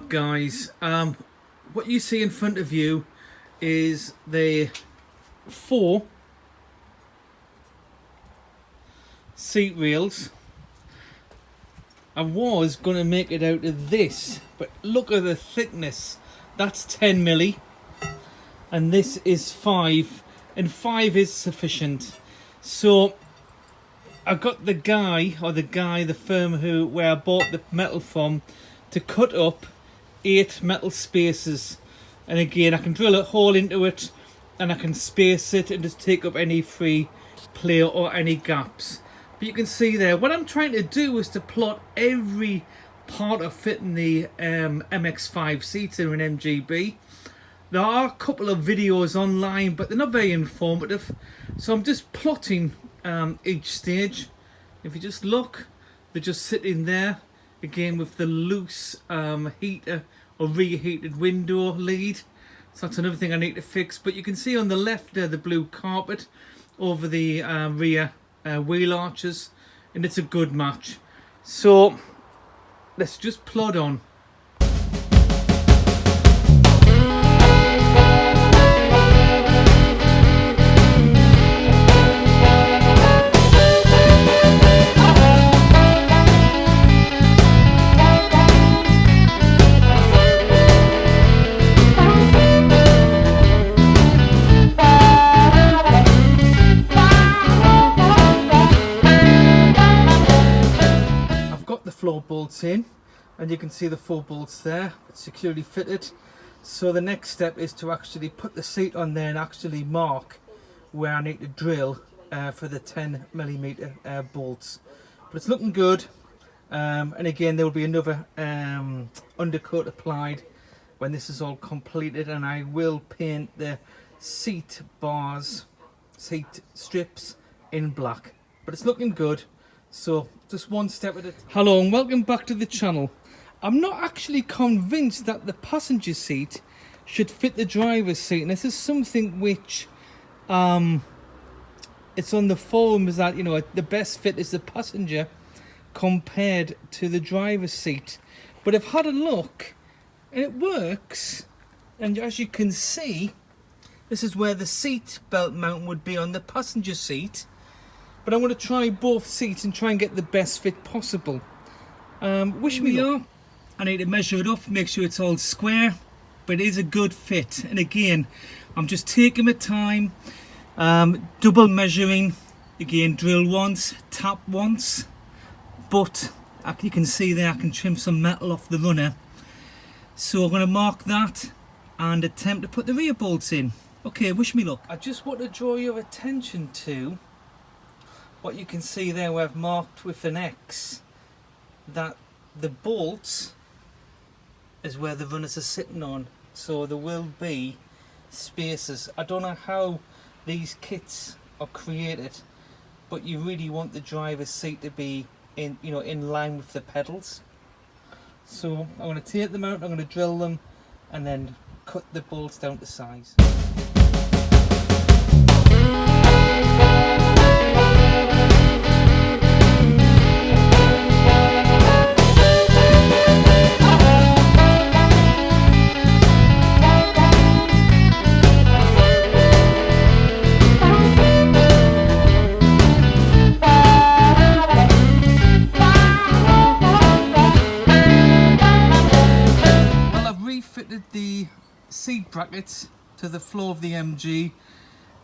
look, guys, what you see in front of you is the 4 seat rails. I was going to make it out of this, but look at the thickness. That's 10 milli and this is 5, and 5 is sufficient. So I got the firm where I bought the metal from to cut up 8 metal spaces, and again I can drill a hole into it and I can space it and just take up any free play or any gaps. But you can see there, what I'm trying to do is to plot every part of fitting the MX5 seats in an MGB. There are a couple of videos online, but they're not very informative, so I'm just plotting each stage. If you just look, they're just sitting there again with the loose heater or reheated window lead. So that's another thing I need to fix. But you can see on the left there the blue carpet over the rear wheel arches, and it's a good match. So let's just plod on. Floor bolts in, and you can see the 4 bolts there, it's securely fitted. So the next step is to actually put the seat on there and actually mark where I need to drill for the 10mm bolts. But it's looking good, and again there will be another undercoat applied when this is all completed, and I will paint the seat bars, seat strips in black. But it's looking good. So just one step at a time. Hello and welcome back to the channel. I'm not actually convinced that the passenger seat should fit the driver's seat, and this is something which it's on the forums that, you know, the best fit is the passenger compared to the driver's seat. But I've had a look and it works, and as you can see, this is where the seat belt mount would be on the passenger seat. But I'm going to try both seats and try and get the best fit possible. Wish me luck. I need to measure it up, make sure it's all square, but it is a good fit. And again, I'm just taking my time, double measuring. Again, drill once, tap once. But you can see there I can trim some metal off the runner. So I'm going to mark that and attempt to put the rear bolts in. Okay, wish me luck. I just want to draw your attention to what you can see there where I've marked with an X, that the bolts is where the runners are sitting on, so there will be spaces. I don't know how these kits are created, but you really want the driver's seat to be in line with the pedals. So I'm going to take them out, I'm going to drill them and then cut the bolts down to size. The seat brackets to the floor of the MG,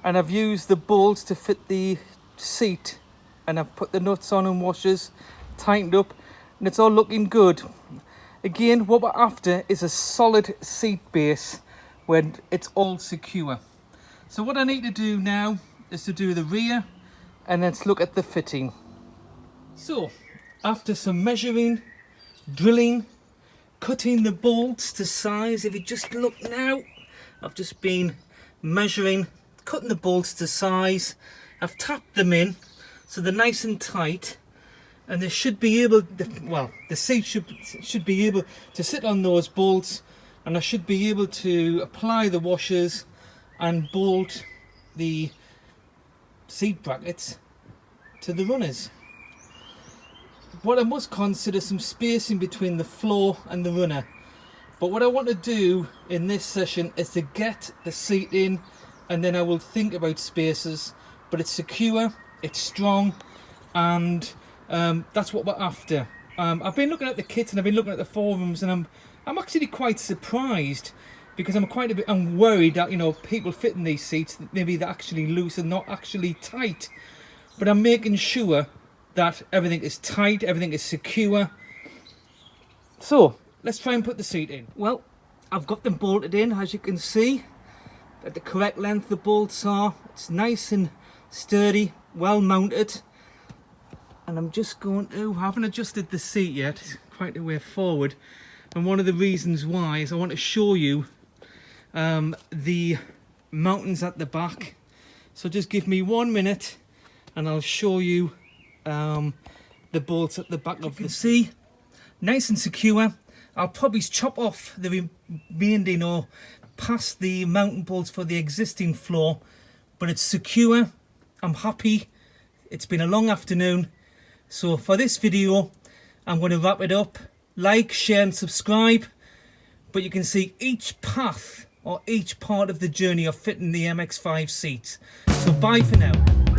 and I've used the bolts to fit the seat, and I've put the nuts on and washers, tightened up, and it's all looking good. Again, what we're after is a solid seat base when it's all secure. So what I need to do now is to do the rear, and let's look at the fitting. So after some measuring, drilling, cutting the bolts to size, if you just look now, I've just been measuring, cutting the bolts to size. I've tapped them in so they're nice and tight, and they should be able, the seat should be able to sit on those bolts, and I should be able to apply the washers and bolt the seat brackets to the runners. What I must consider some spacing between the floor and the runner. But what I want to do in this session is to get the seat in, and then I will think about spaces. But it's secure, it's strong, and that's what we're after. I've been looking at the kits and I've been looking at the forums, and I'm actually quite surprised, because I'm worried that, you know, people fit in these seats, maybe they're actually loose and not actually tight. But I'm making sure that everything is tight, everything is secure. So let's try and put the seat in. Well, I've got them bolted in, as you can see, at the correct length the bolts are. It's nice and sturdy, well mounted. And I'm just going to, I haven't adjusted the seat yet, it's quite a way forward. And one of the reasons why is I want to show you the mountains at the back. So just give me 1 minute and I'll show you the bolts at the back of the seat. Nice and secure. I'll probably chop off the remaining or past the mounting bolts for the existing floor, but it's secure. I'm happy. It's been a long afternoon. So for this video, I'm going to wrap it up. Like, share and subscribe. But you can see each path or each part of the journey of fitting the MX5 seats. So bye for now.